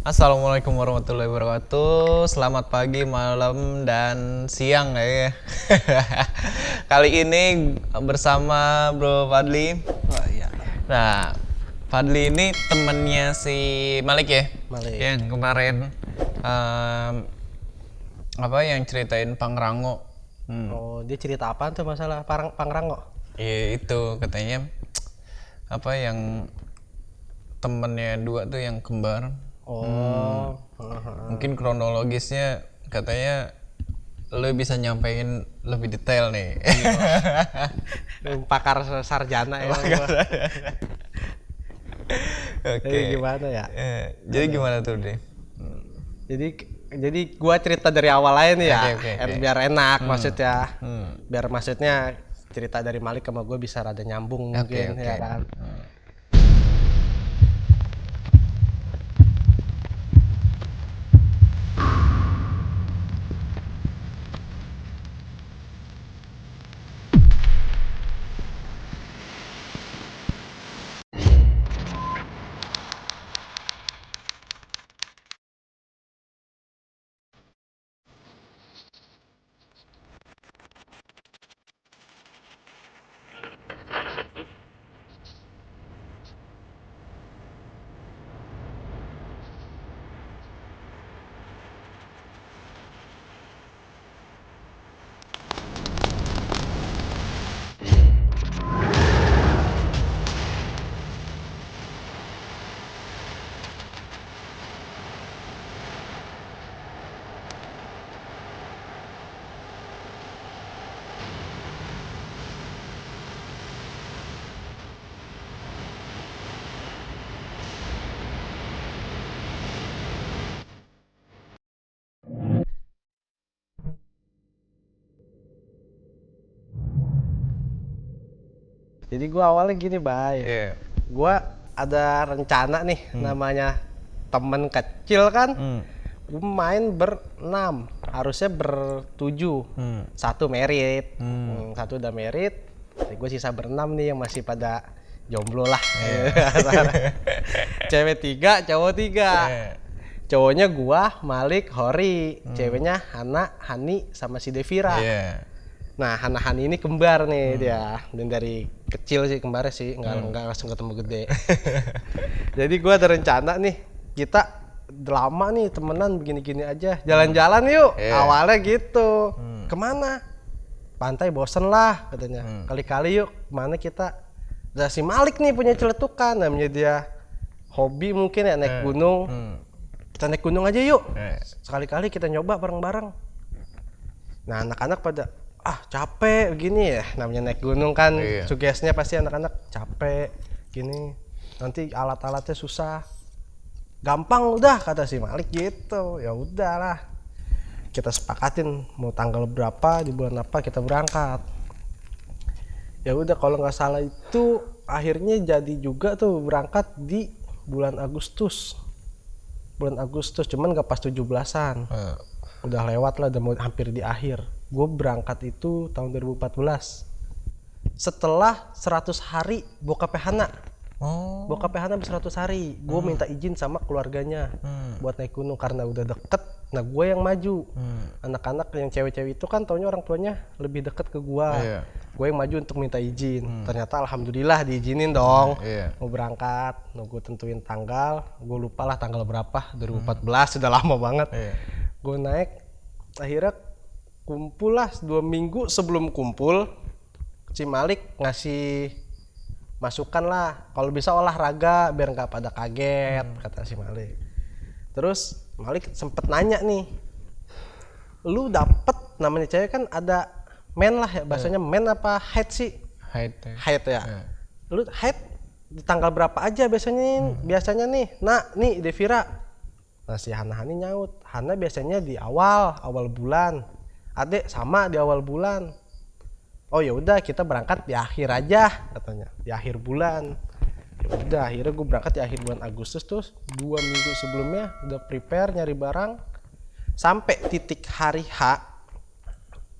Assalamualaikum warahmatullahi wabarakatuh. Selamat pagi, malam, dan siang ya. Kali ini bersama Bro Fadli. Oh iya. Nah, Fadli ini temennya si Malik ya? Malik. Yang kemarin yang ceritain Pangrango. Oh, dia cerita apaan tuh masalah Pangrango? Iya itu katanya yang temennya dua tuh yang kembar. Oh. Mungkin kronologisnya katanya lo bisa nyampein lebih detail nih. Pakar sarjana ya. Oke. Jadi gimana ya? Jadi gimana tuh deh? Jadi gua cerita dari awal aja nih ya. Oke. Biar enak maksudnya. Biar maksudnya cerita dari Malik sama gue bisa rada nyambung mungkin Oke. ya kan. Jadi gua awalnya gini, Bay. Iya. Gua ada rencana nih, namanya temen kecil kan. Gue main berenam, harusnya bertujuh. Satu merit, satu udah merit. Gue sisa berenam nih yang masih pada jomblo lah. Cewek 3, cowok 3. Cowoknya gua, Malik, Hori. Ceweknya Hana, Hani, sama si Devira. Nah, Hana Hani ini kembar nih dia. Dan dari kecil sih kembarnya sih, nggak langsung ketemu gede. Jadi gua ada rencana nih, kita lama nih temenan begini-gini aja, jalan-jalan yuk. Awalnya gitu. Kemana? Pantai, bosen lah katanya. Kali-kali yuk kemana kita. Nah, si Malik nih punya celetukan, namanya dia hobi mungkin ya naik gunung. Kita naik gunung aja yuk. Sekali-kali kita nyoba bareng-bareng. Nah, anak-anak pada capek begini ya, namanya naik gunung kan. Sugestinya pasti anak-anak capek gini, nanti alat-alatnya susah. Gampang udah kata si Malik gitu. Ya udahlah, kita sepakatin mau tanggal berapa, di bulan apa kita berangkat. Ya udah, kalau nggak salah itu akhirnya jadi juga tuh berangkat di bulan Agustus. Cuman nggak pas 17-an. Udah lewat lah, udah mau hampir di akhir. Gue berangkat itu tahun 2014 setelah 100 hari bokapnya Hana. Bokapnya Hana 100 hari. Gue minta izin sama keluarganya buat naik gunung karena udah deket. Nah, gue yang maju. Anak-anak yang cewek-cewek itu kan taunya orang tuanya lebih deket ke gue. Gue yang maju untuk minta izin. Ternyata alhamdulillah diizinin dong. Mau berangkat. Nah, gue tentuin tanggal. Gue lupa lah tanggal berapa. 2014 sudah lama banget. Gue naik. Akhirnya kumpul lah 2 minggu sebelum kumpul. Si Malik ngasih masukan lah, kalau bisa olahraga biar nggak pada kaget, kata si Malik. Terus Malik sempet nanya nih, lu dapet namanya cewek kan ada men lah ya, bahasanya men apa head sih? Head ya. Lu head di tanggal berapa aja biasanya nih? Nah, nih Devira. Nah, si Hana Hani nyaut, Hana biasanya di awal bulan. Adek sama di awal bulan. Oh ya udah, kita berangkat di akhir aja katanya, di akhir bulan. Ya udah, akhirnya gue berangkat di akhir bulan Agustus. Terus 2 minggu sebelumnya udah prepare nyari barang. Sampai titik hari H,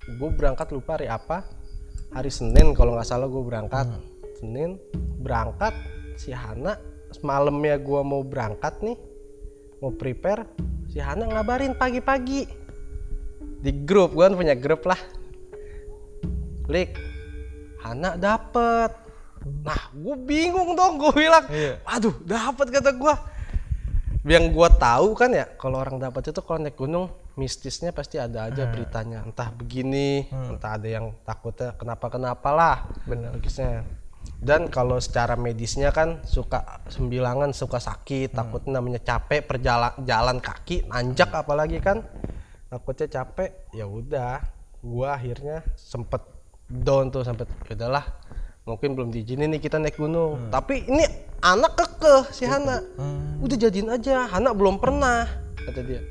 gue berangkat, lupa hari apa, hari Senin kalau nggak salah gue berangkat. Senin berangkat, si Hana malamnya gue mau berangkat nih, mau prepare, si Hana ngabarin pagi-pagi di grup, gue kan punya grup lah. Lik, Hana dapet. Nah, gue bingung dong, gue bilang, aduh, dapet kata gue. Yang gue tahu kan ya, kalau orang dapat itu kalau naik gunung, mistisnya pasti ada aja beritanya. Entah begini, entah ada yang takutnya kenapa-kenapa lah. Benar. Logisnya. Dan kalau secara medisnya kan suka sembilangan, suka sakit, takutnya namanya capek jalan kaki, nanjak apalagi kan. Takutnya capek, ya udah. Gua akhirnya sempet down tuh sampai udahlah. Mungkin belum diizinin nih kita naik gunung. Tapi ini anak kekeh si Hana. Udah jadiin aja, Hana belum pernah kata dia.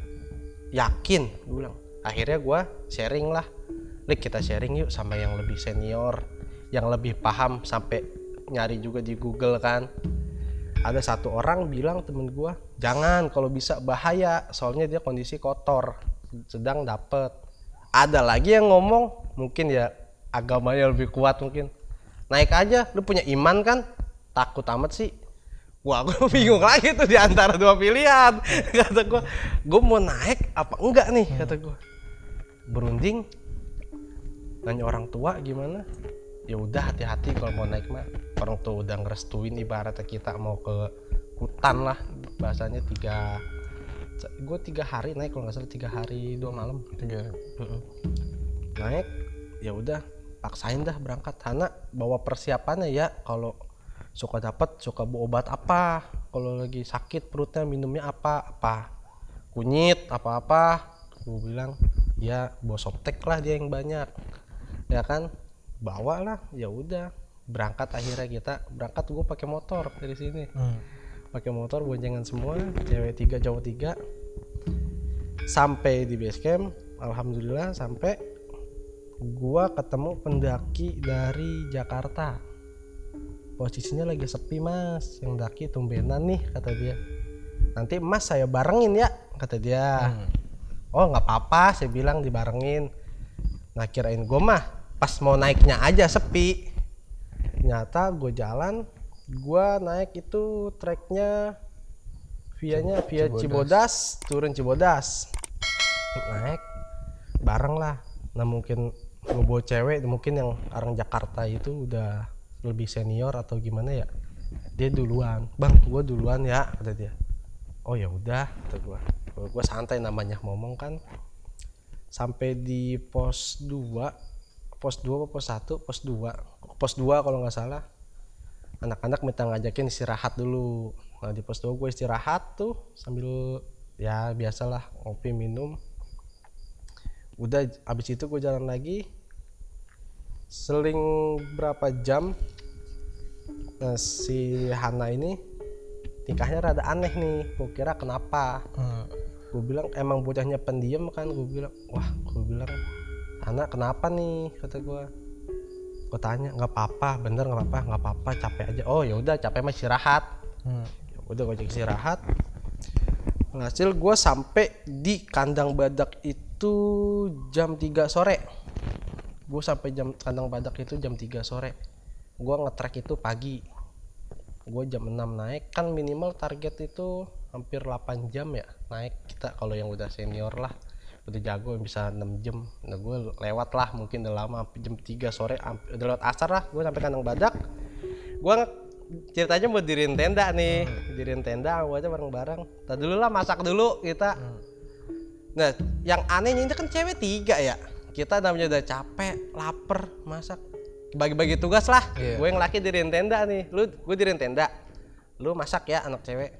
Yakin, gue bilang. Akhirnya gua sharing lah. Lik, kita sharing yuk sama yang lebih senior, yang lebih paham, sampai nyari juga di Google kan. Ada satu orang bilang, temen gua, jangan, kalau bisa bahaya, soalnya dia kondisi kotor, sedang dapet. Ada lagi yang ngomong, mungkin ya agamanya lebih kuat mungkin, naik aja, lu punya iman kan, takut amat sih. Wah, gue bingung lagi tuh di antara dua pilihan. Kata gue mau naik apa enggak nih, kata gue. Berunding, nanya orang tua gimana. Ya udah, hati-hati kalau mau naik mah. Orang tua udah ngerestuin, ibaratnya kita mau ke hutan lah, bahasanya 3 hari naik, kalau nggak salah 3 hari 2 malam. 3. Naik, ya udah, paksain dah berangkat. Hana bawa persiapannya ya, kalau suka dapat, suka bawa obat apa, kalau lagi sakit perutnya minumnya apa kunyit apa gue bilang ya bawa Softtek lah dia yang banyak ya kan, bawa lah. Ya udah, berangkat. Akhirnya kita berangkat, gue pakai motor dari sini, pakai motor boncengan semua, cewek 3 cowok 3. Sampai di base camp, alhamdulillah sampai. Gua ketemu pendaki dari Jakarta, posisinya lagi sepi mas, yang daki tumbenan nih kata dia. Nanti mas saya barengin ya kata dia. Oh nggak apa-apa, saya bilang dibarengin. Nah kirain gue mah pas mau naiknya aja sepi. Ternyata gue jalan, gue naik itu treknya via Cibodas, turun Cibodas, naik bareng lah. Nah mungkin gue bawa cewek, mungkin yang orang Jakarta itu udah lebih senior atau gimana ya, dia duluan. Bang, gue duluan ya kata dia. Oh ya udah kata gue santai, namanya ngomong kan. Sampai di pos 2 apa pos 2 kalau nggak salah, anak-anak minta ngajakin istirahat dulu. Nah di pos 2 gue istirahat tuh sambil ya biasalah ngopi minum. Udah abis itu gue jalan lagi, seling berapa jam. Nah si Hana ini tingkahnya rada aneh nih, gue kira kenapa. Gue bilang emang bocahnya pendiam kan, gue bilang wah, gue bilang Hana kenapa nih kata gue. Gue tanya nggak apa-apa, bener nggak apa-apa, capek aja. Oh ya udah, capek mah istirahat. Udah gue cek istirahat. Hasil gue sampai di kandang badak itu jam 3 sore. Gue sampai kandang badak itu jam 3 sore. Gue ngetrek itu pagi. Gue jam 6 naik, kan minimal target itu hampir 8 jam ya naik kita, kalau yang udah senior lah, udah jago bisa 6 jam. Nah gue lewat lah, mungkin udah lama, jam 3 sore udah lewat asar lah. Gue sampai kandang badak. Gue ceritanya mau diriin tenda nih, diriin tenda, gue aja bareng-bareng. Tadi dulu lah, masak dulu kita. Nah yang anehnya ini kan cewek 3 ya, kita namanya udah capek, lapar, masak, bagi-bagi tugas lah. Gue yang laki diriin tenda nih, gue diriin tenda, lu masak ya anak cewek.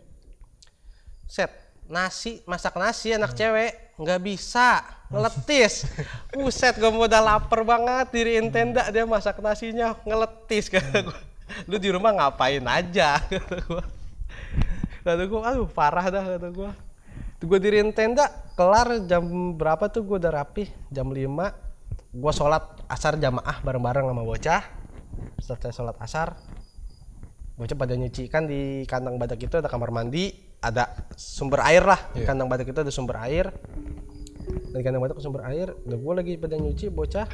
Set masak nasi anak cewek nggak bisa, ngeletis. Buset, gue udah lapar banget, diriin tenda, dia masak nasinya ngeletis. Kata gue, lu di rumah ngapain aja, kata gue. Aduh parah dah kata gue. Gue diriin tenda, kelar jam berapa tuh, gue udah rapi jam 5. Gue sholat asar jamaah bareng-bareng sama bocah. Setelah sholat asar, bocah pada nyuci kan. Di kandang badak itu ada kamar mandi, ada sumber air lah. Di kandang badak itu ada sumber air. Di kandang badak sumber air. Udah gue lagi pada nyuci, bocah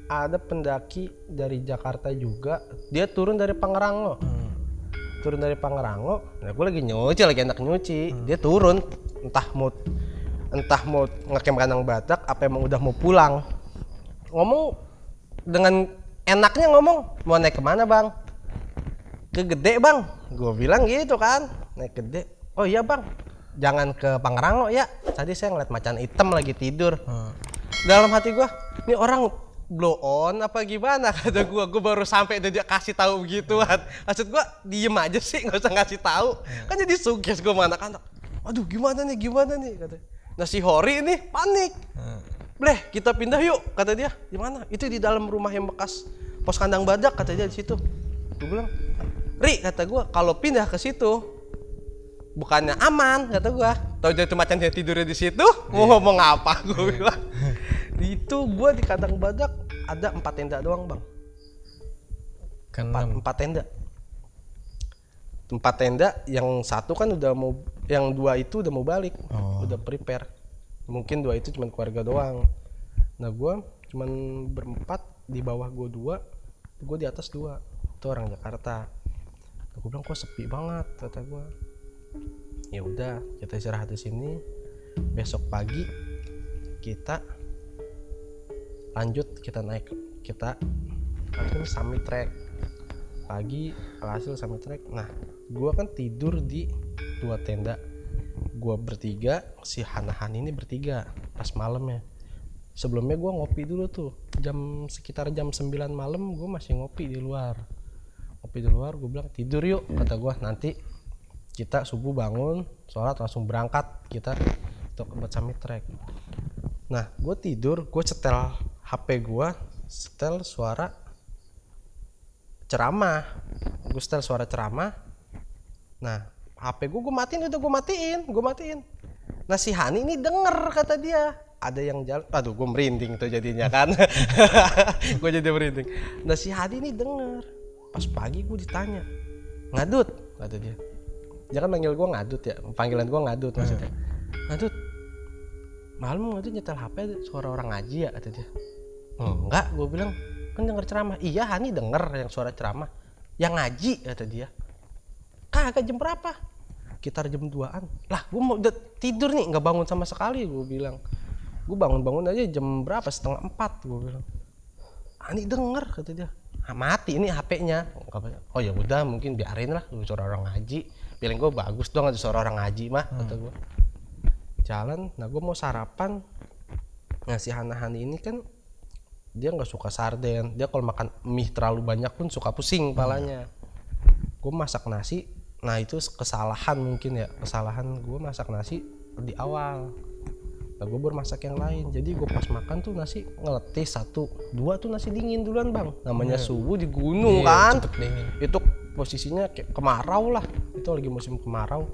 ada pendaki dari Jakarta juga, dia turun dari Pangrango. turun dari Pangrango, nah gue lagi enak nyuci, dia turun, entah mau ngecamp kandang badak, apa emang udah mau pulang. Ngomong dengan enaknya ngomong, mau naik kemana bang? Ke Gede bang, gue bilang gitu kan, naik Gede. Oh iya bang, jangan ke Pangrango ya, tadi saya ngeliat macan hitam lagi tidur. Dalam hati gue, ini orang blow on apa gimana, kata gue baru sampai dia kasih tahu begituan. Maksud gue diem aja sih, nggak usah ngasih tahu. Kan jadi suges gue sama anak-anak. Aduh gimana nih kata. Nah si Hori ini panik. Bleh kita pindah yuk, kata dia. Di mana? Itu di dalam rumah yang bekas pos kandang badak, kata dia di situ. Gue bilang, Ri, kata gue, kalau pindah ke situ bukannya aman, kata gue. Tahu dia tuh macan dia tidurnya di situ, mau ngomong apa? Gue bilang. Itu gue di kandang badak ada 4 tenda doang bang. 4 tenda. 4 tenda, yang satu kan udah mau, yang 2 itu udah mau balik, udah prepare. Mungkin 2 itu cuma keluarga doang. Nah gue cuman berempat, di bawah gue 2, gue di atas 2. Itu orang Jakarta. Nah, gue bilang kok sepi banget, kata gue. Ya udah, kita istirahat di sini. Besok pagi kita lanjut, kita naik, kita akhirnya summit trek. Pagi alhasil summit trek. Nah, gua kan tidur di 2 tenda. Gua bertiga, si Hanahan ini bertiga pas malamnya. Sebelumnya gua ngopi dulu tuh. Sekitar jam 9 malam gua masih ngopi di luar. Gua bilang tidur yuk, kata gua. Nanti kita subuh bangun, sholat langsung berangkat kita untuk buat summit trek. Nah, gue tidur, gue setel HP gue, setel suara ceramah. Nah, HP gue matiin, gue matiin. Nah, si Hani ini denger, kata dia. Ada yang jalan, aduh gue merinding tuh jadinya kan. Gue jadi merinding. Nah, si Hani ini denger. Pas pagi gue ditanya, Ngadut, kata dia. Dia kan manggil gue Ngadut ya, panggilan gue Ngadut maksudnya. Ngadut, malam itu nyetel HP suara orang ngaji ya, kata dia. Enggak, gue bilang kan denger ceramah. Iya Hani denger yang suara ceramah, yang ngaji, kata dia. Kagak, jam berapa? Sekitar jam 2-an. Lah gue mau tidur nih, nggak bangun sama sekali, gue bilang. Gue bangun aja jam berapa, 3:30, gue bilang. Hani denger, kata dia. Mati ini HP-nya. Oh ya udah, mungkin biarin lah, suara orang ngaji. Feeling gue bagus dong ada suara orang ngaji mah, kata gue. Jalan, nah gue mau sarapan. Nah si Hanahan ini kan dia nggak suka sarden, dia kalau makan mie terlalu banyak pun suka pusing kepalanya. Gue masak nasi, nah itu kesalahan gue masak nasi di awal. Nah gue baru masak yang lain, jadi gue pas makan tuh nasi ngeletih 1, 2 tuh nasi dingin duluan bang. Namanya subuh di gunung kan, itu posisinya kayak kemarau lah, itu lagi musim kemarau.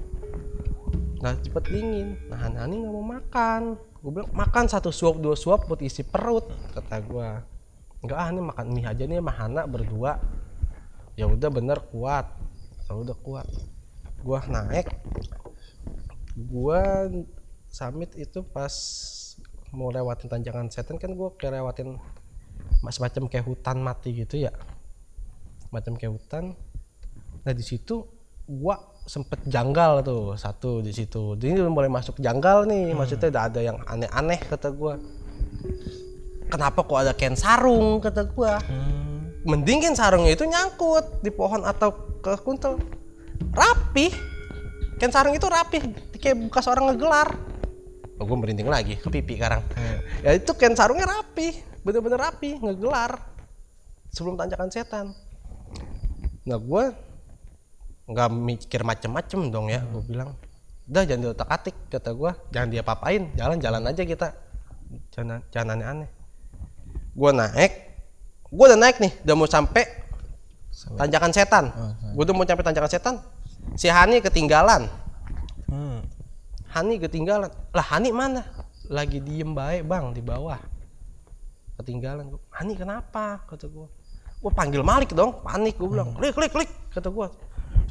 Nah cepet dingin. Nah Hani nggak mau makan. Gue bilang makan 1 suap 2 suap buat isi perut, kata gue. Enggak, ini makan mie aja nih sama Hana berdua. Ya udah bener kuat. Kalau udah kuat, gue naik. Gue summit itu pas mau lewatin tanjakan setan kan, gue kayak lewatin semacam kayak hutan mati gitu ya. Macam kayak hutan. Nah di situ gue sempet janggal tuh satu di situ. Ini udah mulai masuk janggal nih, maksudnya udah ada yang aneh-aneh, kata gua. Kenapa kok ada ken sarung, kata gua. Mendingin sarungnya itu nyangkut di pohon atau ke kuntel. Rapi. Ken sarung itu rapi, kayak bekas orang ngegelar. Oh, gua merinding lagi ke pipi sekarang. Ya itu ken sarungnya rapi, bener-bener rapi, ngegelar. Sebelum tanjakan setan. Nah gua nggak mikir macem-macem dong ya, gue bilang udah jangan diotak-atik, kata gue, jangan dia papain, jalan-jalan aja kita, jangan aneh-aneh. Gue udah naik nih, udah mau sampai tanjakan setan. Gue udah mau sampai tanjakan setan, si Hani ketinggalan. Lah Hani mana? Lagi diem baik bang di bawah, ketinggalan. Hani kenapa, kata gue. Gue panggil Malik dong, panik, gue bilang klik, kata gue.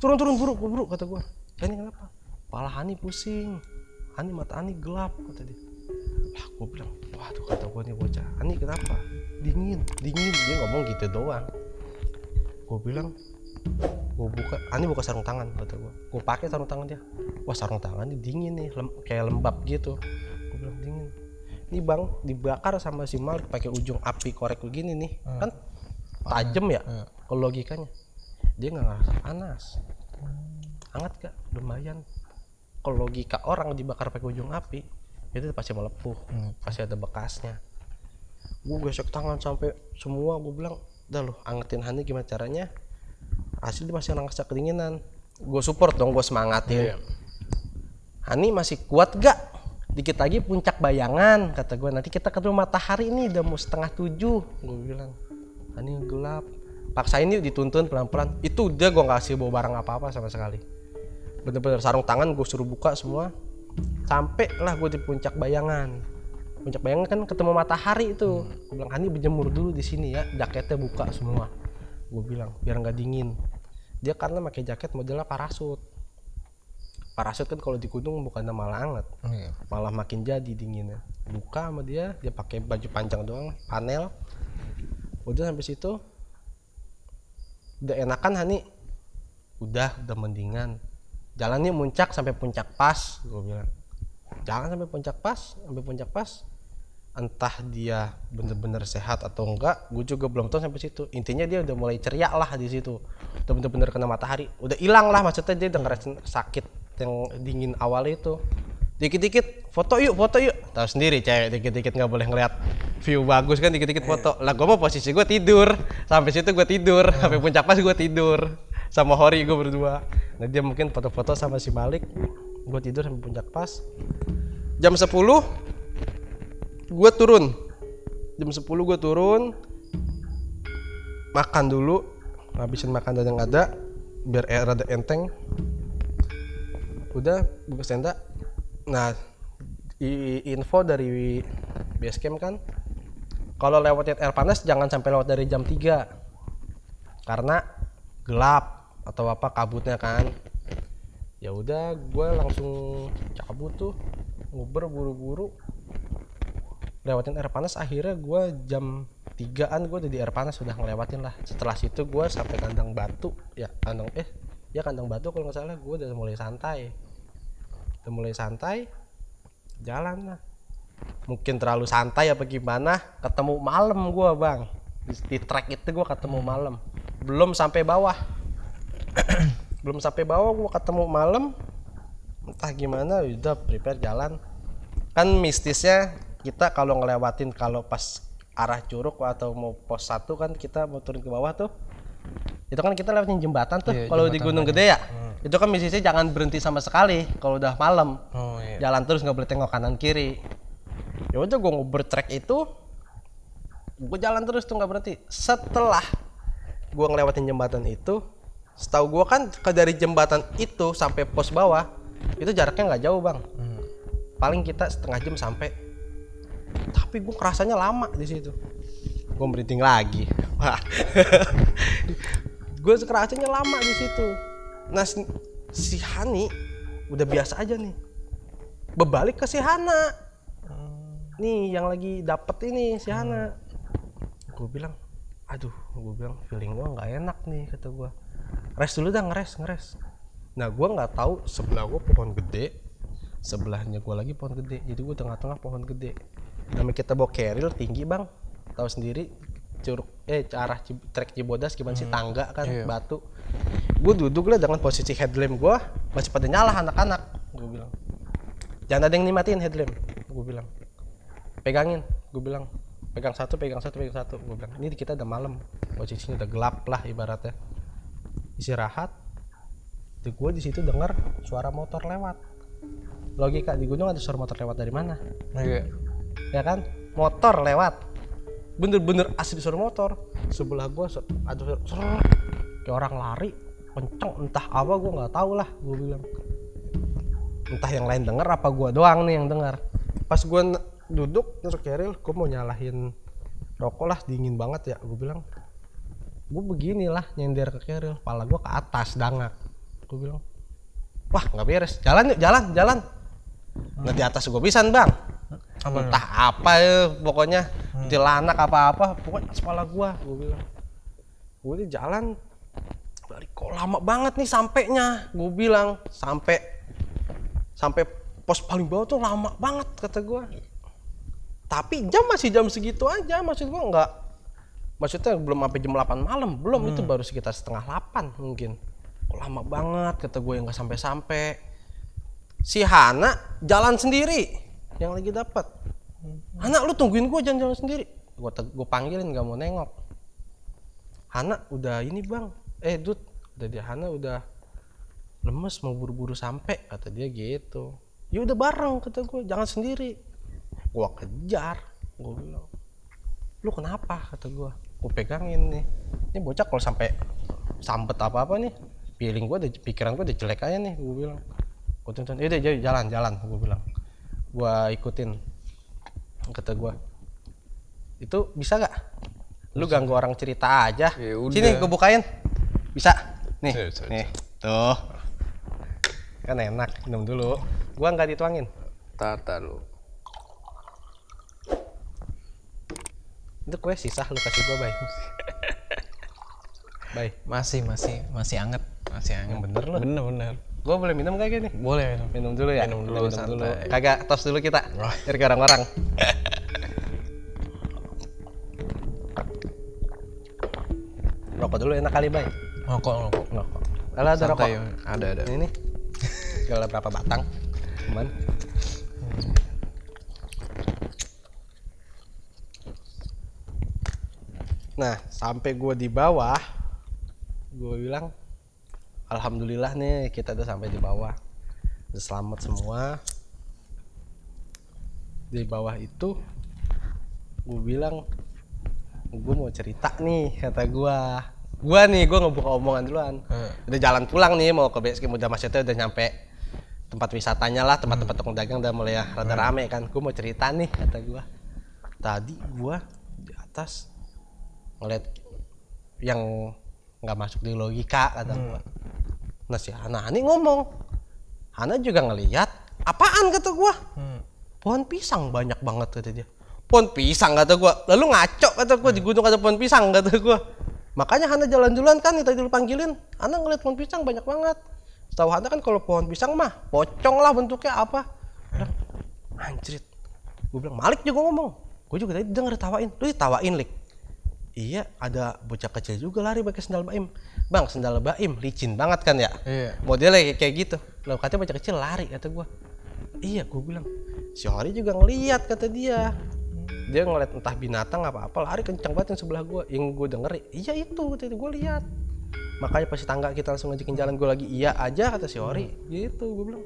Turun buruk, kata gue. Hani kenapa? Kepala Hani pusing, mata Hani gelap, kata dia. Lah gue bilang, waduh, kata gue nih bocah, Hani kenapa? Dingin, dia ngomong gitu doang. Gue bilang, Gue buka, Ani buka sarung tangan kata gue. Gue pakai sarung tangan dia. Wah sarung tangan ini dingin nih, kayak lembab gitu. Gue bilang dingin. Ini bang dibakar sama si Malik pakai ujung api korek begini nih, kan tajam ya. Kalau logikanya, dia nggak ngerasa panas. Hangat gak? Lumayan. Kalau logika orang dibakar pakai ujung api, itu pasti melepuh, pasti ada bekasnya. Gue gesek tangan sampai semua. Gue bilang, udah lo angetin Hani gimana caranya. Hasil dia masih ngerasa kedinginan. Gue support dong, gue semangatin. Hani masih kuat gak? Dikit lagi puncak bayangan, kata gue. Nanti kita ketemu matahari nih, udah mau 6:30. Gue bilang, Hani gelap. Paksain yuk, dituntun pelan-pelan. Itu udah gue gak kasih bawa barang apa-apa sama sekali. Bener-bener sarung tangan gue suruh buka semua. Sampai lah gue di puncak bayangan. Puncak bayangan kan ketemu matahari itu. Gue bilang, Hani berjemur dulu di sini ya, jaketnya buka semua. Gue bilang biar nggak dingin. Dia karena pakai jaket modelnya parasut. Parasut kan kalau di gunung bukannya malah anget, malah makin jadi dinginnya. Buka sama dia pakai baju panjang doang, panel. Udah sampai situ, udah enakan Hani. Udah mendingan. Jalannya muncak sampai puncak pas, gue bilang. Jangan sampai puncak pas. Entah dia bener-bener sehat atau enggak, gue juga belum tahu sampai situ. Intinya dia udah mulai ceria lah di situ, udah bener-bener kena matahari, udah hilang lah, maksudnya dia udah ngerasain sakit yang dingin awal itu. Dikit-dikit foto yuk, tahu sendiri cewek dikit-dikit nggak boleh ngeliat view bagus kan, dikit-dikit foto. Lah gue mau posisi gue tidur, sampai situ gue tidur, sampai puncak pas gue tidur sama Hori gue berdua. Nah dia mungkin foto-foto sama si Malik, gue tidur sampai puncak pas. Jam 10 gue turun, makan dulu, ngabisin makan yang ada biar rada enteng. Udah buka tenda. Nah info dari base camp kan, kalau lewatin air panas jangan sampai lewat dari jam 3 karena gelap atau apa kabutnya kan. Ya udah gue langsung cabut tuh, nguber buru-buru lewatin air panas. Akhirnya gue jam 3-an gue udah di air panas, udah ngelewatin lah. Setelah situ gue sampai kandang batu ya, kandang batu kalau nggak salah. Gue udah mulai santai, jalan lah. Mungkin terlalu santai apa gimana, ketemu malam gue bang di trek itu. Gue ketemu malam, belum sampai bawah gue ketemu malam. Entah gimana udah prepare jalan. Kan mistisnya kita kalau ngelewatin, kalau pas arah Curug atau mau pos 1 kan kita mau turun ke bawah tuh, itu kan kita lewatin jembatan tuh. Kalau di Gunung Gede ya, itu kan mistisnya jangan berhenti sama sekali kalau udah malam. Jalan terus, nggak boleh tengok kanan kiri. Ya udah gue ngober trek itu, gue jalan terus tuh nggak berhenti. Setelah gue ngelewatin jembatan itu, setahu gue kan dari jembatan itu sampai pos bawah itu jaraknya nggak jauh bang. Paling kita setengah jam sampai. Tapi gue kerasanya lama di situ. Gue berhenti lagi. Gue kerasanya lama di situ. Nah si Hani udah biasa aja nih. Berbalik ke si Hana. Nih yang lagi dapet ini si Hana. Gue bilang, feeling gue nggak enak nih, kata gue. Rest dulu dah, ngeres. Nah gue nggak tahu sebelah gue pohon gede, sebelahnya gue lagi pohon gede. Jadi gue tengah-tengah pohon gede. Namanya kita bawa keril tinggi bang, tahu sendiri curug arah trek Cibodas gimana sih, tangga kan, batu. Gue duduk lah dengan posisi headlamp gue masih pada nyala anak-anak. Gue bilang jangan ada yang nimatiin headlamp, gue bilang pegangin, gue bilang pegang satu. Gue bilang ini kita udah malam, posisinya udah gelap lah ibaratnya. Istirahat. Gue di situ dengar suara motor lewat. Logika di gunung ada suara motor lewat dari mana? Ya kan, motor lewat, bener-bener asli suara motor. Sebelah gue ada suara kayak orang lari kenceng, entah apa gue nggak tahu lah. Gue bilang entah yang lain dengar apa gue doang nih yang dengar. Pas gue duduk terus keril, gue mau nyalahin rokok lah, dingin banget ya. Gue bilang gue beginilah nyender ke keril, kepala gue ke atas dangak. Gue bilang wah nggak beres, jalan yuk, jalan. Nah di atas gue pisan bang. Entah apa ya pokoknya, tilanak apa-apa, pokoknya kepala gue bilang. Gue di jalan dari lama banget nih sampainya. Gue bilang sampai pos paling bawah tuh lama banget kata gue. Tapi jam masih jam segitu aja, maksud gue maksudnya belum sampai jam 8 malam, belum, itu baru sekitar setengah 8 mungkin. Kok lama banget kata gue, yang nggak sampai-sampai. Si Hana jalan sendiri yang lagi dapat. Hana, lu tungguin gue, jangan jalan sendiri. Gue panggilin nggak mau nengok. Hana udah ini bang, Dut, udah dia Hana udah lemes mau buru-buru sampai kata dia gitu. Ya udah bareng kata gue, jangan sendiri. Gue kejar, gue bilang, lu kenapa kata gue pegangin nih. Ini bocah kalau sampai sambet apa-apa nih, pikiran gue udah jelek aja nih, gue bilang. Gue tonton, udah jalan, gue bilang. Gue ikutin, kata gue. Itu bisa gak? Lu ganggu orang cerita aja. Sini gue bukain. Bisa? Nih, nih, tuh. Kan enak, minum dulu. Gua nggak dituangin. Tar lu. Itu kue sisa lu kasih gua, Bay. Bay. Masih anget. Yang bener lu. Bener. Gua boleh minum kayak gini? Boleh. Minum dulu ya? Minum dulu, santai. Kagak, tos dulu kita. Biar ke orang-orang. Rokok dulu enak kali, Bay. Rokok. Kalau ada rokok? Ada. Ini nih. Segala berapa batang? Cuman. Nah, sampai gue di bawah, gue bilang, alhamdulillah nih kita udah sampai di bawah, udah selamat semua. Di bawah itu, gue bilang, gue mau cerita nih, kata gue. Gue ngebuka omongan duluan. Udah jalan pulang nih, mau ke base camp, udah maksudnya udah nyampe tempat wisatanya lah, tempat-tempat tukang dagang udah mulai rada rame kan. Gue mau cerita nih, kata gue. Tadi gue di atas ngeliat yang nggak masuk di logika, kata gue. Nah si Hana ini ngomong, Hana juga ngeliat, apaan kata gue? Pohon pisang banyak banget kata dia. Pohon pisang kata gue, lalu ngaco kata gue, di gunung ada pohon pisang kata gue. Makanya Hana jalan duluan kan, tadi lu panggilin. Hana ngeliat pohon pisang banyak banget. Setahu Hana kan kalau pohon pisang mah pocong lah bentuknya apa. Anjrit. Gue bilang, Malik juga ngomong. Gue juga tadi denger tawain. Lu ditawain, Lik? Iya, ada bocah kecil juga lari pakai sendal Baim. Bang, sendal Baim licin banget kan ya? Iya. Modelnya kayak gitu. Lalu katanya bocah kecil lari, kata gue. Iya, gue bilang. Si Hori juga ngeliat, kata dia. Dia ngeliat entah binatang apa-apa, lari kencang banget yang sebelah gue. Yang gue denger, iya itu, kata gue lihat. Makanya pas tangga kita langsung ngajakin jalan, gue lagi iya aja, kata si Hori. Gitu, gue bilang.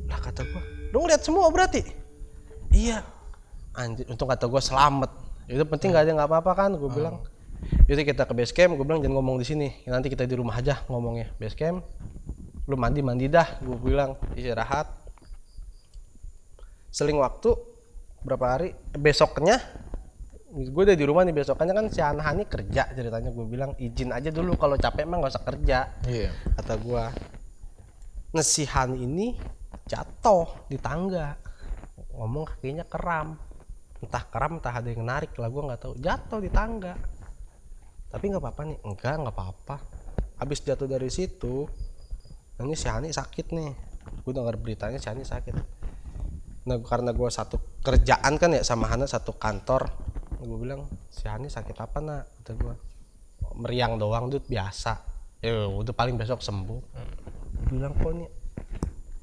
Lah kata gue, lu ngeliat semua berarti? Iya. Anjir, untung kata gue selamat. Itu penting gak ada apa-apa kan, gue bilang. Jadi kita ke base camp, gue bilang jangan ngomong di sini. Nanti kita di rumah aja ngomongnya. Base camp, lu mandi dah, gue bilang, istirahat. Seling waktu berapa hari, besoknya gue udah di rumah nih. Besokannya kan si Hani kerja, ceritanya. Gue bilang izin aja dulu, kalau capek emang gak usah kerja. Iya. Kata gue. Nah si Hani ini jatuh di tangga, ngomong kakinya kram. Entah kram, entah ada yang narik lah, gue nggak tahu. Jatuh di tangga. Tapi nggak apa-apa nih, nggak apa-apa. Habis jatuh dari situ, ini si Hani sakit nih. Gue dengar beritanya si Hani sakit. Nah karena gue satu kerjaan kan ya sama Hana, satu kantor. Gue bilang, si Hani sakit apa nak? Kata gue, meriang doang Dut, biasa. Ya udah paling besok sembuh. Gue bilang kok nih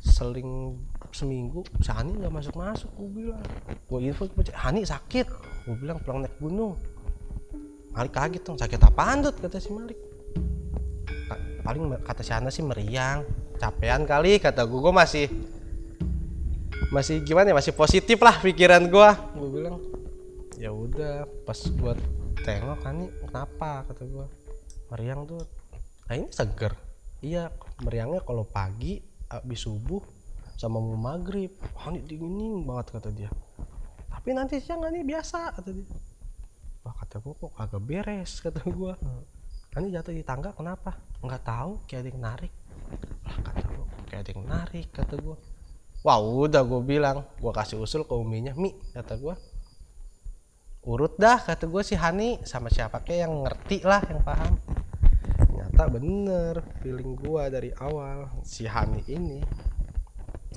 seling seminggu si Hani nggak masuk, gue bilang. Gue info, Hani sakit. Gue bilang pulang naik gunung. Malik kaget dong, sakit apaan Dut? Kata si Malik. Paling kata si Hana sih meriang, capean kali, kata gue. Gue masih gimana ya, masih positif lah pikiran gue. Gue bilang ya udah. Pas gue tengok Hani kenapa, kata gue. Meriang Dut. Nah ini seger. Iya, meriangnya kalau pagi habis subuh sama mau maghrib. Hani dingin banget, kata dia. Tapi nanti siang Hani biasa, kata dia. Wah kata gue kok agak beres, kata gue. Hani jatuh di tangga kenapa? Nggak tahu, kayak ada yang narik. Lah kata gue, kayak ada yang narik, kata gue. Wah udah, gue bilang, gue kasih usul ke uminya, Mi, kata gue. Urut dah, kata gue, si Hani sama siapa kayak yang ngerti lah, yang paham. Ternyata ternyata bener feeling gua dari awal, si Hani ini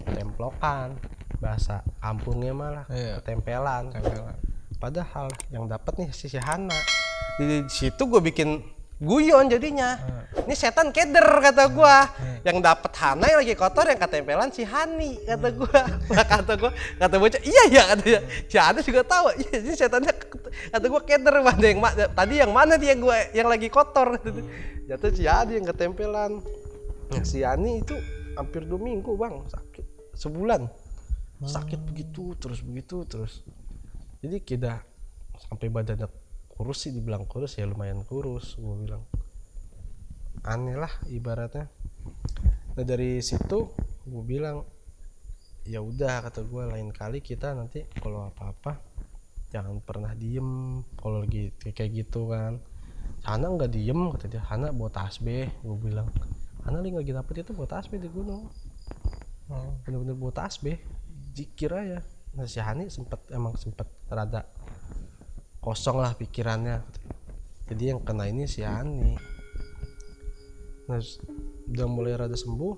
templokan, bahasa kampungnya malah ketempelan. Padahal yang dapat nih si Hana. Di situ gue bikin guyon jadinya. Ini setan keder kata gue. Yang dapat Hana yang lagi kotor, yang ketempelan si Hani kata gue. Kata bocah, iya katanya. Si Hana juga tahu. Iya, ini setannya kata gue keder, mana yang tadi yang mana dia gue yang lagi kotor. Jatuh si Hani yang ketempelan. Si Hani itu hampir 2 minggu bang, sakit sebulan. Sakit begitu terus. Jadi kita sampai badannya kurus sih, dibilang kurus ya lumayan kurus, gue bilang aneh lah ibaratnya. Nah dari situ gue bilang ya udah, kata gue lain kali kita nanti kalau apa-apa jangan pernah diem kalau lagi kayak gitu kan. Hana nggak diem kata dia, Hana bawa tasbih. Gue bilang Hana lagi dapet itu bawa tasbih di gunung, bener-bener bawa tasbih, zikir aja. Nah si Hani sempet rada kosong lah pikirannya, jadi yang kena ini si Hani. Nah udah mulai rada sembuh,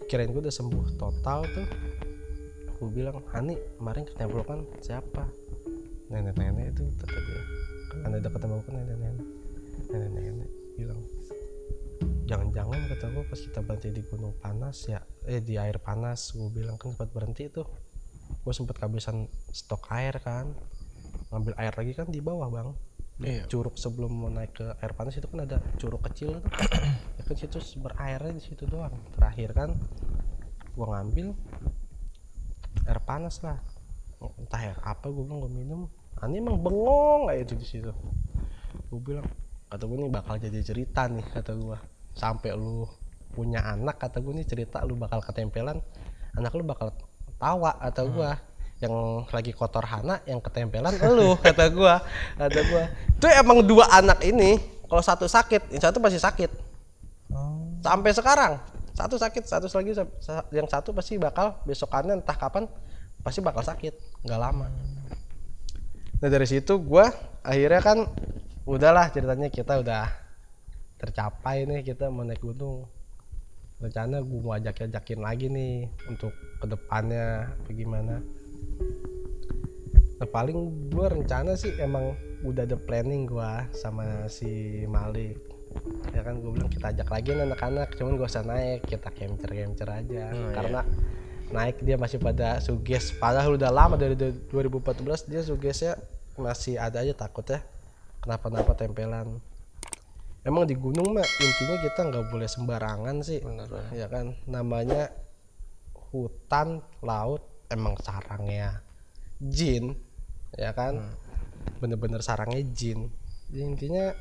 kirain gue udah sembuh total tuh. Gue bilang Hani kemarin ketemblokan siapa? Nenek-nenek itu kata dia, kan ada ketemblokan nenek-nenek. Bilang jangan-jangan kata gue pas kita berhenti di gunung panas ya, di air panas. Gue bilang kan sempat berhenti tuh, gue sempat kehabisan stok air kan, ngambil air lagi kan di bawah bang. Curug sebelum mau naik ke air panas itu kan ada curug kecil tuh. Ya kan situ berairnya di situ doang. Terakhir kan gue ngambil air panas lah, entah air apa gue bilang gue minum. Ini emang bengong kayak itu di situ. Gue bilang kata gue nih bakal jadi cerita nih kata gue, sampai lu punya anak kata gue nih cerita lu bakal ketempelan, anak lu bakal tawa atau gua yang lagi kotor Hana yang ketempelan lu kata gua. Itu emang 2 anak ini kalau satu sakit, yang satu pasti sakit. Sampai sekarang satu sakit, satu lagi yang satu pasti bakal besokannya entah kapan pasti bakal sakit, nggak lama. Nah dari situ gua akhirnya kan udahlah, ceritanya kita udah tercapai nih, kita mau naik gunung. Rencana gue mau ajakin lagi nih untuk kedepannya bagaimana. Nah paling gue rencana sih emang udah ada planning gue sama si Malik. Ya kan gue bilang kita ajak lagi anak-anak, cuman gak usah naik, kita camcer aja. Karena naik dia masih pada suges, padahal udah lama dari 2014 dia sugesnya masih ada aja, takutnya kenapa-napa tempelan. Emang di gunung mah intinya kita nggak boleh sembarangan sih. Bener. Ya kan, namanya hutan laut emang sarangnya jin, ya kan. Bener-bener sarangnya jin. Jadi intinya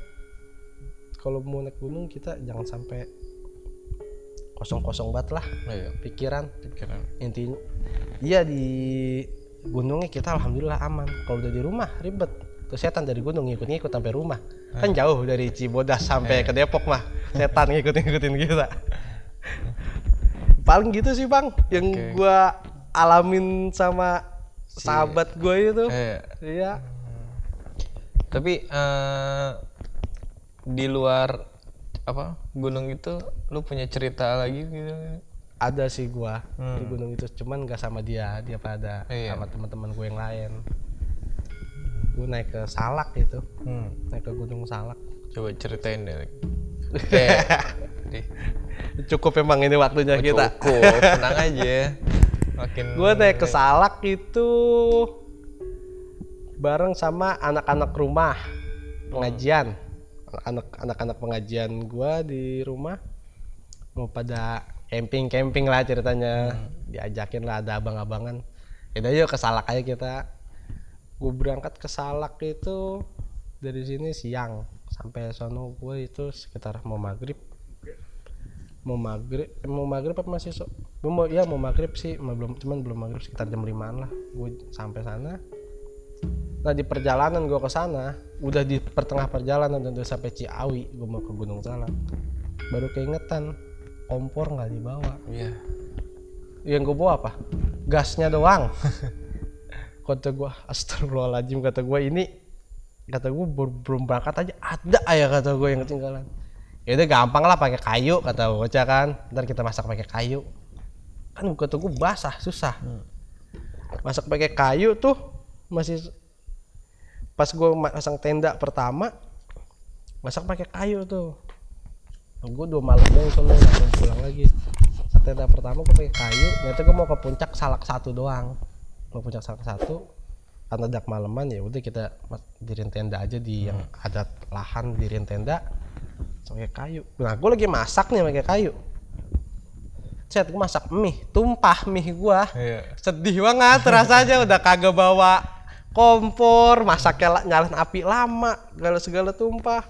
kalau mau naik gunung kita jangan sampai kosong banget lah pikiran. Intinya iya di gunungnya kita alhamdulillah aman. Kalau udah di rumah ribet, tuh setan dari gunung ngikut sampai rumah. Kan jauh dari Cibodas sampai ke Depok mah, setan ngikutin kita. Paling gitu sih bang yang gua alamin sama sahabat gua itu. Iya. Tapi di luar apa gunung itu lu punya cerita lagi gitu? Ada sih gua di gunung itu, cuman gak sama dia pada sama teman-teman gue yang lain. Gue naik ke Salak itu, naik ke Gunung Salak. Coba ceritain deh. Cukup emang ini waktunya kita. Cukup, tenang aja. Gue naik ke Salak itu bareng sama anak-anak rumah pengajian. Anak-anak pengajian gue di rumah mau pada camping lah ceritanya. Diajakin lah, ada abang-abangan. Yaudah yuk ke Salak aja kita. Gue berangkat ke Salak itu dari sini siang, sampai sono gue itu sekitar mau maghrib apa masih mau maghrib sih, belum maghrib, sekitar jam 5-an lah gue sampai sana. Nah di perjalanan gue ke sana, udah di pertengah perjalanan udah sampai Ciawi, gue mau ke Gunung Salak, baru keingetan kompor nggak dibawa. Yang gue bawa apa? Gasnya doang. Kata gue astagfirullahaladzim, kata gue belum berangkat aja ada ya kata gue yang ketinggalan. Ya udah gampang lah pakai kayu kata bocah kan. Ntar kita masak pakai kayu. Kan gua tunggu basah susah. Masak pakai kayu tuh masih pas gua masang tenda pertama masak pakai kayu tuh. Gua 2 malam doang soalnya langsung pulang lagi. Tenda pertama gua pakai kayu. Ternyata gua mau ke puncak Salak 1 doang. Mau puncak Salak 1 karena dak maleman ya udah kita diriin tenda aja di yang ada lahan diriin tenda pakai kayu. Nah, gue lagi masak nih pakai kayu. Set, gue masak mie, tumpah mie gua. Sedih banget rasanya udah kagak bawa kompor, masaknya nyalain api lama, segala tumpah.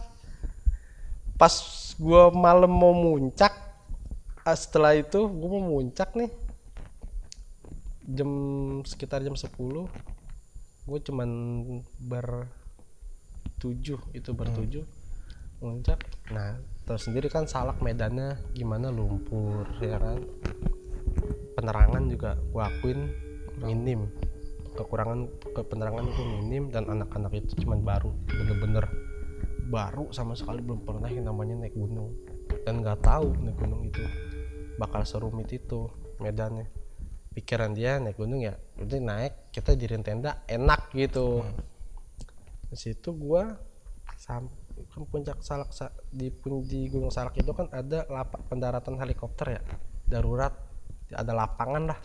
Pas gua malam mau muncak, setelah itu gua mau muncak nih. Sekitar jam 10. Gue cuman bertujuh muncak. Nah, tahu sendiri kan Salak medannya gimana, lumpur ya kan. Penerangan juga gua akuin minim. Kekurangan penerangan itu minim dan anak-anak itu cuman bener-bener baru sama sekali belum pernah yang namanya naik gunung dan nggak tahu naik gunung itu bakal serumit itu medannya. Pikiran dia naik gunung ya udah naik, kita diriin tenda enak gitu. Di situ gua sampai kan puncak Salak di Gunung Salak itu kan ada pendaratan helikopter ya, darurat, ada lapangan lah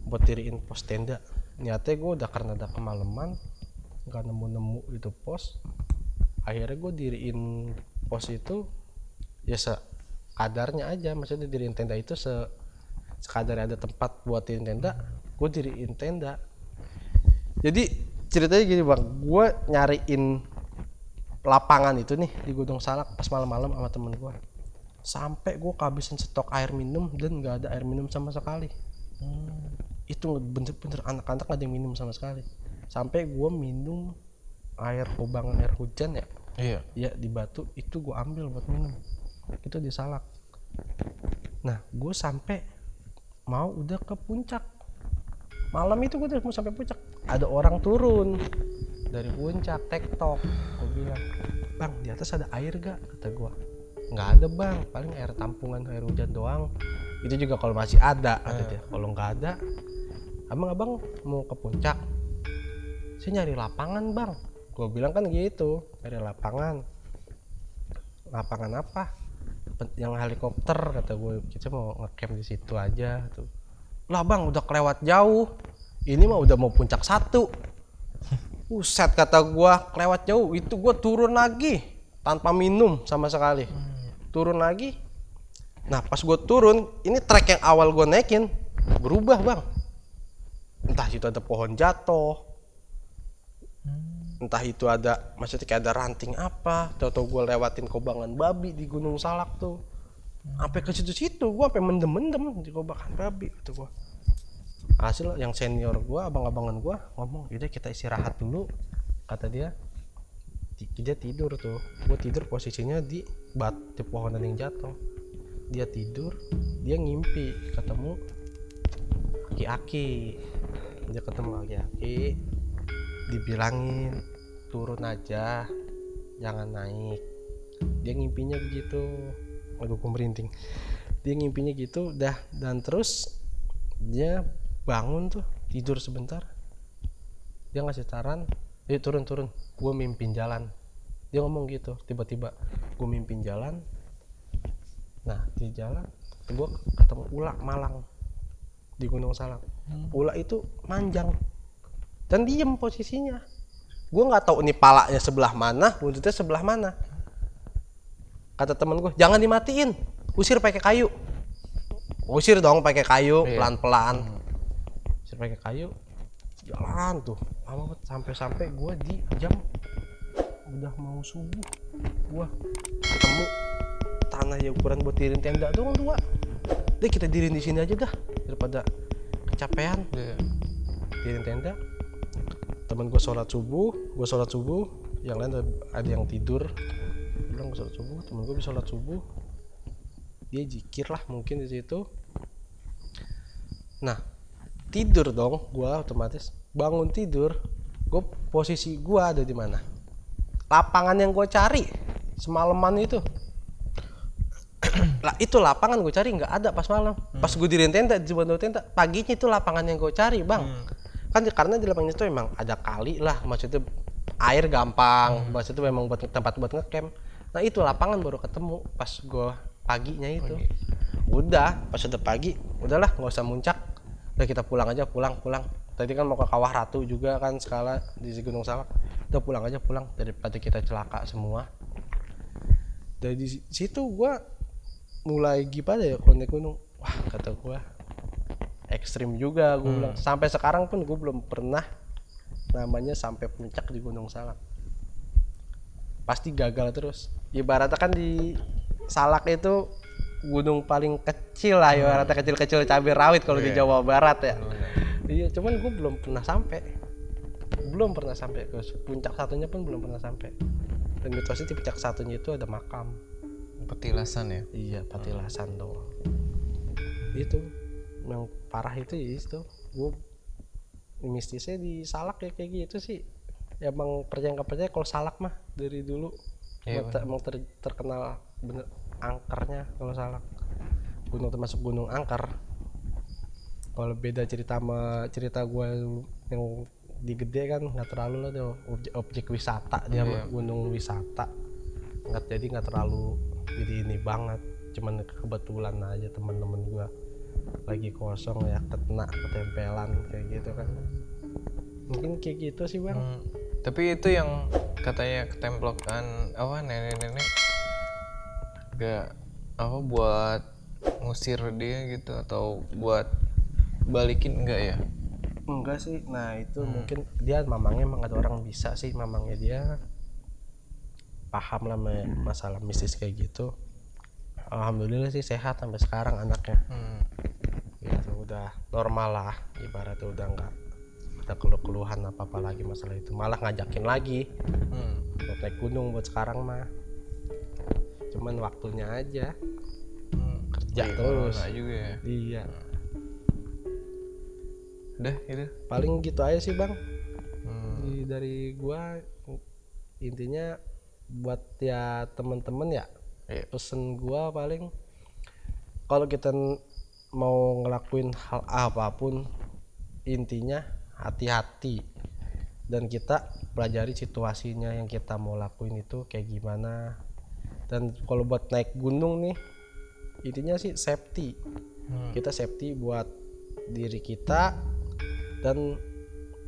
buat diriin pos tenda. Niatnya gue udah karena udah kemalaman nggak nemu itu pos, akhirnya gue diriin pos itu ya sekadarnya aja, maksudnya diriin tenda itu sekadar ada tempat buat diriin tenda, gue diriin tenda. Jadi ceritanya gini bang, gue nyariin lapangan itu nih di Gunung Salak pas malam-malam sama temen gue, sampai gue kehabisan stok air minum dan nggak ada air minum sama sekali. Itu bener-bener anak-anak nggak ada yang minum sama sekali, sampai gue minum air kubangan air hujan ya. Ya di Batu itu gue ambil buat minum, itu di Salak. Nah gue sampai mau udah ke puncak malam itu, gue udah mau sampai puncak, ada orang turun dari puncak tektok. Gue bilang, bang di atas ada air gak? Kata gue, nggak ada bang, paling air tampungan air hujan doang, itu juga kalau masih ada, kata dia. Kalau nggak ada, abang mau ke puncak? Saya nyari lapangan bang. Gue bilang kan gitu, nyari lapangan apa? Yang helikopter, kata gue, kita mau ngecamp di situ aja tuh. Lah bang udah kelewat jauh, ini mah udah mau puncak 1. Buset kata gua, kelewat jauh. Itu gua turun lagi tanpa minum sama sekali. Turun lagi. Nah pas gua turun, ini trek yang awal gua naikin berubah bang. Entah itu ada pohon jatuh, entah itu ada, maksudnya kayak ada ranting apa. Tahu-tahu gua lewatin kobangan babi di Gunung Salak tuh. Sampai ke situ-situ gua sampai mendem-mendem di kobangan babi itu gua. Hasil yang senior gua, abang-abangan gua ngomong, "Yaudah kita istirahat dulu." Kata dia. Dia tidur tuh. Gua tidur posisinya di pohonan yang jatuh. Dia tidur, dia ngimpi ketemu aki-aki. Dia ketemu aki-aki, dibilangin turun aja, jangan naik. Dia ngimpinya begitu. Aduh gue merinding. Dia ngimpinya gitu dah, dan terus dia bangun tuh, tidur sebentar, dia ngasih saran, turun, gue mimpin jalan. Dia ngomong gitu tiba-tiba, gue mimpin jalan. Nah di jalan gue ketemu ula malang di Gunung Salak. Ula itu manjang dan diem posisinya. Gue nggak tahu ini palanya sebelah mana, buntutnya sebelah mana. Kata temen gue, jangan dimatiin, usir pakai kayu. Usir dong pakai kayu, pelan-pelan. Usir pakai kayu, jalan tuh lama banget, sampai gue di jam udah mau subuh, gue ketemu tanah yang ukuran buat diriin tenda doang 2. Deh kita diriin di sini aja dah daripada kecapean. Diriin tenda. Temen gue sholat subuh, yang lain ada yang tidur. Bilang gue sholat subuh, temen gue bisa sholat subuh, dia zikir lah mungkin di situ. Nah tidur dong, gue otomatis bangun tidur. Gue posisi gue ada di mana? Lapangan yang gue cari semalaman itu Lah itu lapangan gue cari nggak ada pas malam. Pas gue diriin tenda di bawah tenda, paginya itu lapangan yang gue cari bang. Kan karena di lapangan itu emang ada kali lah, maksudnya air gampang, maksudnya memang buat tempat buat ngecamp. Nah itu lapangan baru ketemu pas gue paginya itu. Udah pas udah pagi, udahlah nggak usah muncak, udah kita pulang aja, pulang. Tadi kan mau ke Kawah Ratu juga kan skala di Gunung Salak, udah pulang aja daripada kita celaka semua. Dari situ gue mulai gimana ya kalau naik gunung, wah kata gue ekstrim juga gue bilang. Sampai sekarang pun gue belum pernah namanya sampai puncak di Gunung Salak, pasti gagal terus. Ibaratnya kan di Salak itu gunung paling kecil lah, ibaratnya kecil-kecil cabai rawit kalau di Jawa Barat ya. Iya, cuman gue belum pernah sampai ke puncak satunya pun belum pernah sampai. Dan mitosnya di puncak satunya itu ada makam petilasan ya. Iya, petilasan doang. Itu yang parah itu ya itu. Gue mistisnya di Salak ya kayak gitu sih. Ya emang percaya nggak percaya kalau Salak mah dari dulu emang terkenal bener angkernya kalau Salak. Gunung termasuk gunung angker. Kalau beda cerita sama cerita gue yang di Gede kan nggak terlalu lah tuh objek wisata, dia gunung wisata nggak terlalu ini banget. Cuman kebetulan aja teman-teman gue lagi kosong ya ketempelan kayak gitu kan, mungkin kayak gitu sih bang. Tapi itu yang katanya ketemplokan apa nenek-nenek gak apa buat ngusir dia gitu atau buat balikin enggak ya? Enggak sih, nah itu mungkin dia mamangnya emang ada orang bisa sih, mamangnya dia paham lah masalah mistis kayak gitu. Alhamdulillah sih sehat sampai sekarang anaknya. Gitu udah normal lah, ibaratnya udah nggak ada keluhan apa lagi masalah itu, malah ngajakin lagi buat naik gunung buat sekarang mah. Cuman waktunya aja kerja terus juga ya. Iya. Udah itu paling gitu aja sih bang. Dari gua intinya buat ya temen-temen ya, pesen gua paling kalau kita mau ngelakuin hal apapun intinya hati-hati dan kita pelajari situasinya yang kita mau lakuin itu kayak gimana. Dan kalau buat naik gunung nih intinya sih safety. Kita safety buat diri kita dan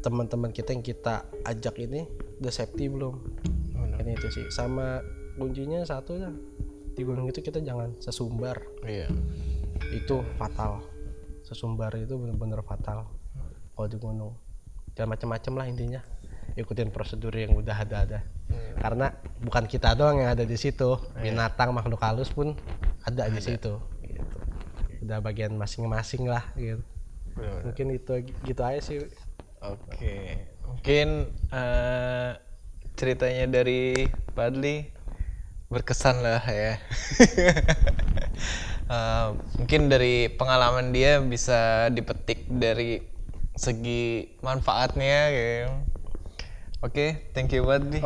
teman-teman kita yang kita ajak ini udah safety belum. Ini itu sih, sama kuncinya satu lah, di gunung itu kita jangan sesumbar. Itu fatal, sesumbar itu benar-benar fatal kalau di gunung. Jangan macam-macam lah intinya, ikutin prosedur yang udah ada. Karena bukan kita doang yang ada di situ, binatang makhluk halus pun ada di situ gitu. Udah bagian masing-masing lah gitu. Mungkin itu gitu aja sih. Oke. Mungkin ceritanya dari Padli berkesan lah ya. Mungkin dari pengalaman dia bisa dipetik dari segi manfaatnya gitu. Oke, thank you Padli.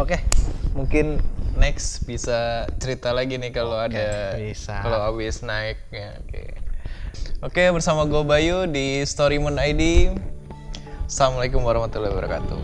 Mungkin next bisa cerita lagi nih kalau ada kalau habis naik ya. Oke, bersama gue Bayu di Storymoon ID. Assalamualaikum warahmatullahi wabarakatuh.